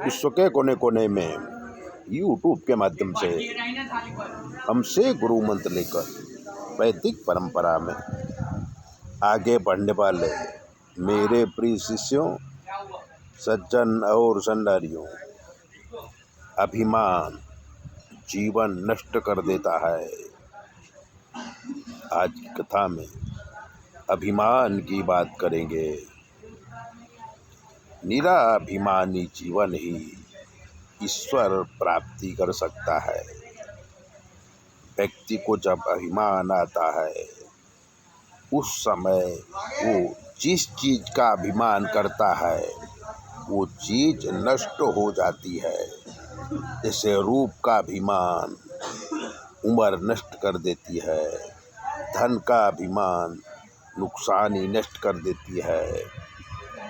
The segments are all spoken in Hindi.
विश्व के कोने कोने में यूट्यूब के माध्यम से हमसे गुरु मंत्र लेकर वैदिक परंपरा में आगे बढ़ने वाले मेरे प्रिय शिष्यों, सज्जन और संडारियों, अभिमान जीवन नष्ट कर देता है। आज की कथा में अभिमान की बात करेंगे। निराभिमानी जीवन ही ईश्वर प्राप्ति कर सकता है। व्यक्ति को जब अभिमान आता है उस समय वो जिस चीज का अभिमान करता है वो चीज नष्ट हो जाती है। जैसे रूप का अभिमान उम्र नष्ट कर देती है, धन का अभिमान नुकसान ही नष्ट कर देती है,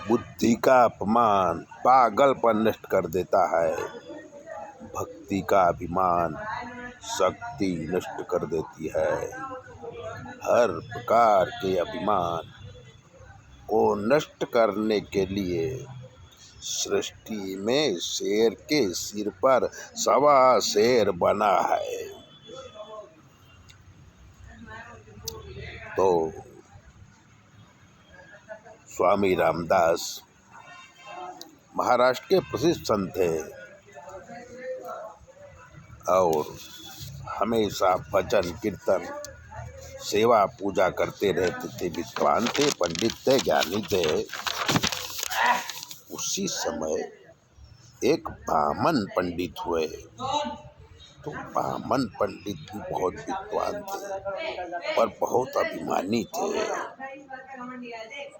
बुद्धि का अपमान पागलपन नष्ट कर देता है, भक्ति का अभिमान शक्ति नष्ट कर देती है। हर प्रकार के अभिमान को नष्ट करने के लिए सृष्टि में शेर के सिर पर सवा शेर बना है। तो स्वामी रामदास महाराष्ट्र के प्रसिद्ध संत थे और हमेशा भजन कीर्तन सेवा पूजा करते रहते थे। विद्वान थे, पंडित थे, ज्ञानी थे। उसी समय एक बामन पंडित हुए। तो बामन पंडित भी बहुत विद्वान थे पर बहुत अभिमानी थे।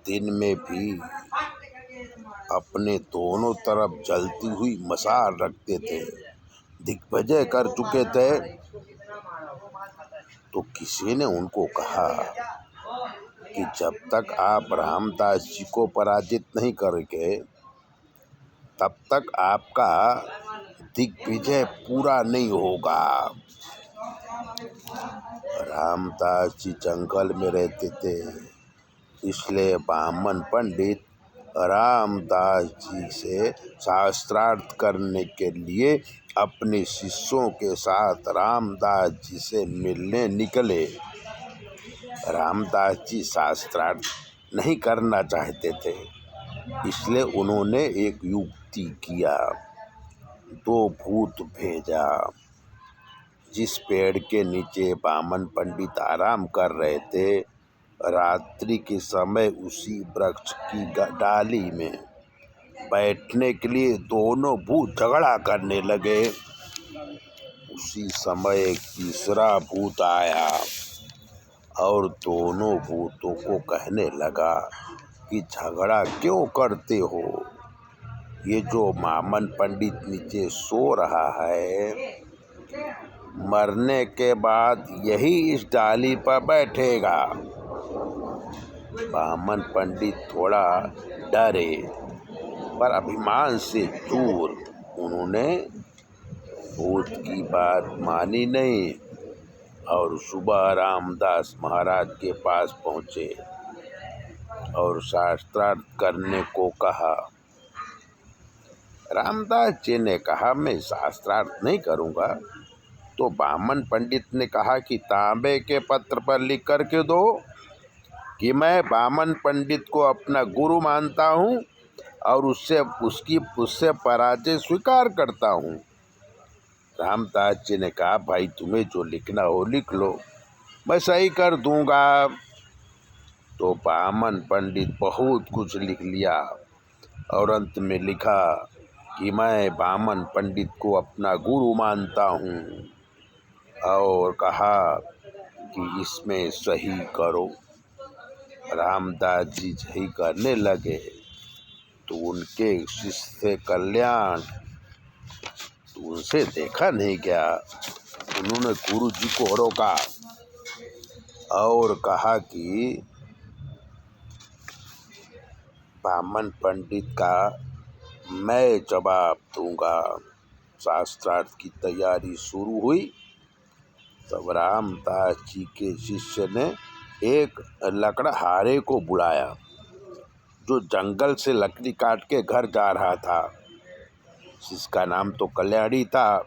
दिन में भी अपने दोनों तरफ जलती हुई मशाल रखते थे। दिग्विजय कर चुके थे। तो किसी ने उनको कहा कि जब तक आप रामदास जी को पराजित नहीं करोगे तब तक आपका दिग्विजय पूरा नहीं होगा। रामदास जी जंगल में रहते थे, इसलिए बामन पंडित रामदास जी से शास्त्रार्थ करने के लिए अपने शिष्यों के साथ रामदास जी से मिलने निकले। रामदास जी शास्त्रार्थ नहीं करना चाहते थे, इसलिए उन्होंने एक युक्ति किया। 2 भूत भेजा। जिस पेड़ के नीचे बामन पंडित आराम कर रहे थे, रात्रि के समय उसी वृक्ष की डाली में बैठने के लिए दोनों भूत झगड़ा करने लगे। उसी समय एक तीसरा भूत आया और दोनों भूतों को कहने लगा कि झगड़ा क्यों करते हो? ये जो बामन पंडित नीचे सो रहा है मरने के बाद यही इस डाली पर बैठेगा। बामन पंडित थोड़ा डरे पर अभिमान से चूर उन्होंने भूत की बात मानी नहीं और सुबह रामदास महाराज के पास पहुँचे और शास्त्रार्थ करने को कहा। रामदास जी ने कहा मैं शास्त्रार्थ नहीं करूँगा। तो बामन पंडित ने कहा कि तांबे के पत्र पर लिख कर के दो कि मैं बामन पंडित को अपना गुरु मानता हूँ और उससे पराजय स्वीकार करता हूँ। रामदास जी ने कहा भाई तुम्हें जो लिखना हो लिख लो, मैं सही कर दूंगा। तो बामन पंडित बहुत कुछ लिख लिया और अंत में लिखा कि मैं बामन पंडित को अपना गुरु मानता हूँ और कहा कि इसमें सही करो। रामदास जी सही करने लगे तो उनके शिष्य कल्याण तो उनसे देखा नहीं गया। उन्होंने गुरु जी को रोका और कहा कि बामन पंडित का मैं जवाब दूंगा। शास्त्रार्थ की तैयारी शुरू हुई। तब रामदास जी के शिष्य ने एक लकड़हारे को बुलाया जो जंगल से लकड़ी काट के घर जा रहा था। जिसका नाम तो कल्याणी था।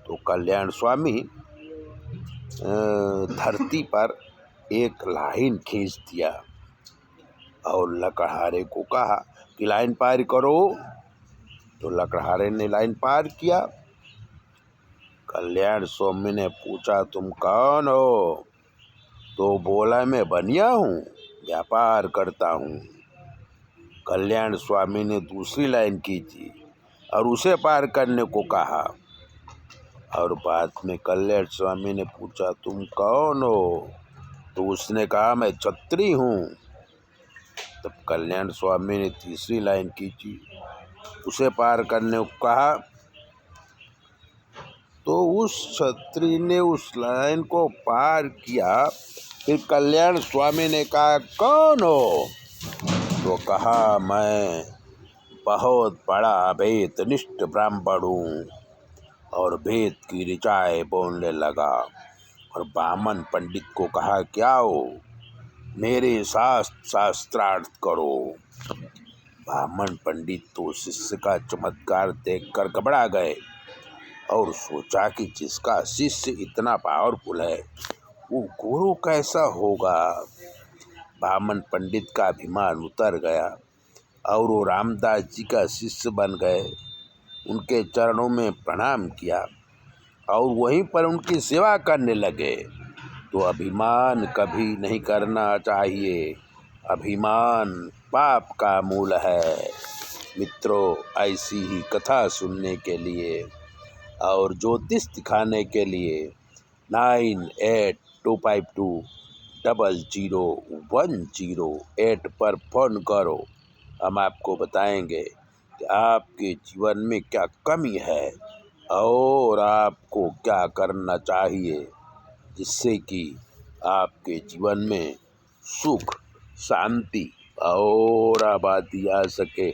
तो कल्याण स्वामी धरती पर एक लाइन खींच दिया और लकड़हारे को कहा कि लाइन पार करो। तो लकड़हारे ने लाइन पार किया। कल्याण स्वामी ने पूछा, तुम कौन हो? तो बोला, मैं बनिया हूँ, व्यापार करता हूँ। कल्याण स्वामी ने दूसरी लाइन खींची और उसे पार करने को कहा। और बाद में कल्याण स्वामी ने पूछा, तुम कौन हो? तो उसने कहा, मैं छत्री हूँ। तब कल्याण स्वामी ने तीसरी लाइन खींची, उसे पार करने को कहा। तो उस छत्री ने उस लाइन को पार किया। फिर कल्याण स्वामी ने कहा, कौन हो? तो कहा, मैं बहुत बड़ा वेदनिष्ठ ब्राह्मण हूँ। और वेद की ऋचाएँ बोलने लगा और बामन पंडित को कहा, क्या हो? मेरे शास्त्रार्थ करो। बामन पंडित तो शिष्य का चमत्कार देखकर घबरा गए और सोचा कि जिसका शिष्य इतना पावरफुल है वो गुरु कैसा होगा। बामन पंडित का अभिमान उतर गया और वो रामदास जी का शिष्य बन गए। उनके चरणों में प्रणाम किया और वहीं पर उनकी सेवा करने लगे। तो अभिमान कभी नहीं करना चाहिए, अभिमान पाप का मूल है। मित्रों, ऐसी ही कथा सुनने के लिए और ज्योतिष दिखाने के लिए 9825200108 पर फ़ोन करो। हम आपको बताएंगे कि आपके जीवन में क्या कमी है और आपको क्या करना चाहिए जिससे कि आपके जीवन में सुख, शांति और आबादी आ सके।